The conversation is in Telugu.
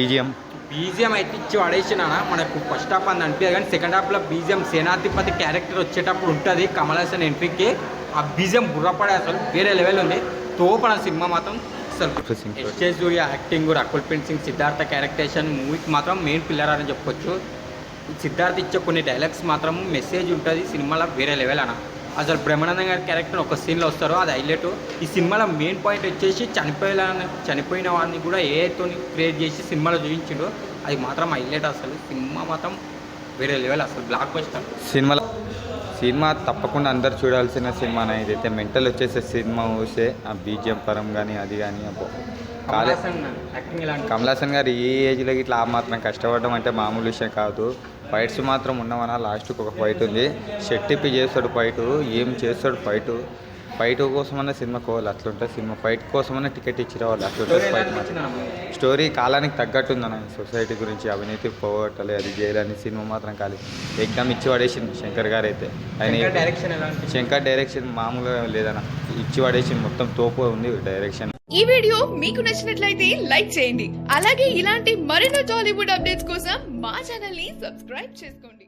బీజిఎం అయితే ఇచ్చి పడేసిన మనకు ఫస్ట్ హాఫ్ అని అనిపించదు, కానీ సెకండ్ హాఫ్లో బీజిఎం సేనాధిపతి క్యారెక్టర్ వచ్చేటప్పుడు ఉంటుంది కమల్ హాసన్ ఎంట్రీకి. ఆ బీజిఎం బుర్రపడే అసలు వేరే లెవెల్ ఉంది. తోపన సినిమా మాత్రం అసలు ఎస్జే సూర్య యాక్టింగ్, రకుల్ ప్రీత్ సింగ్, సిద్ధార్థ క్యారెక్టరేషన్ మూవీకి మాత్రం మెయిన్ పిల్లర్ అని చెప్పొచ్చు. సిద్ధార్థ ఇచ్చే కొన్ని డైలాగ్స్ మాత్రం మెసేజ్ ఉంటుంది సినిమాలో వేరే లెవెల్ అన్న. అసలు బ్రహ్మానందం గారి క్యారెక్టర్ ఒక సీన్లో వస్తారో అది హైలైట్. ఈ సినిమాలో మెయిన్ పాయింట్ వచ్చేసి చనిపోయిన వాడిని కూడా ఏతో క్రియేట్ చేసి సినిమాలో చూపించిండు, అది మాత్రం హైలైట్. అసలు సినిమా మాత్రం వేరే లెవెల్, అసలు బ్లాక్ బస్టర్ సినిమా తప్పకుండా అందరు చూడాల్సిన సినిమా. ఇదైతే మెంటల్ వచ్చేసే సినిమా చూస్తే ఆ బీజిఎం పరం కానీ అది కానీ కమల్ హాసన్ గారు ఈ ఏజ్లో ఇట్లా ఆ మాత్రం కష్టపడడం అంటే మామూలు విషయం కాదు. ఫైట్స్ మాత్రం ఉన్నామన్నా. లాస్ట్కి ఒక ఫైట్ ఉంది, షెట్టిప్పి చేస్తాడు ఫైటు, ఏం చేస్తాడు ఫైట్ కోసమన్నా సినిమా కోవాలి, అట్లుంటుంది సినిమా. ఫైట్ కోసమన్నా టికెట్ ఇచ్చి రావాలి, అట్లుంటుంది ఫైట్. స్టోరీ కాలానికి తగ్గట్టు ఉందన్న. సొసైటీ గురించి అవినీతి పోగొట్టాలి, అది చేయాలని సినిమా మాత్రం కాలేదు. ఎగ్జామ్ ఇచ్చి పడేసింది శంకర్ గారు అయితే. శంకర్ డైరెక్షన్ మామూలుగా లేదన్న, ఇచ్చి పడేసింది, మొత్తం తోపు ఉంది డైరెక్షన్. ఈ వీడియో మీకు నచ్చినట్లయితే లైక్ చేయండి, అలాగే ఇలాంటి మరెన్నో టాలీవుడ్ అప్డేట్స్ కోసం మా ఛానల్ ని సబ్స్క్రైబ్ చేసుకోండి.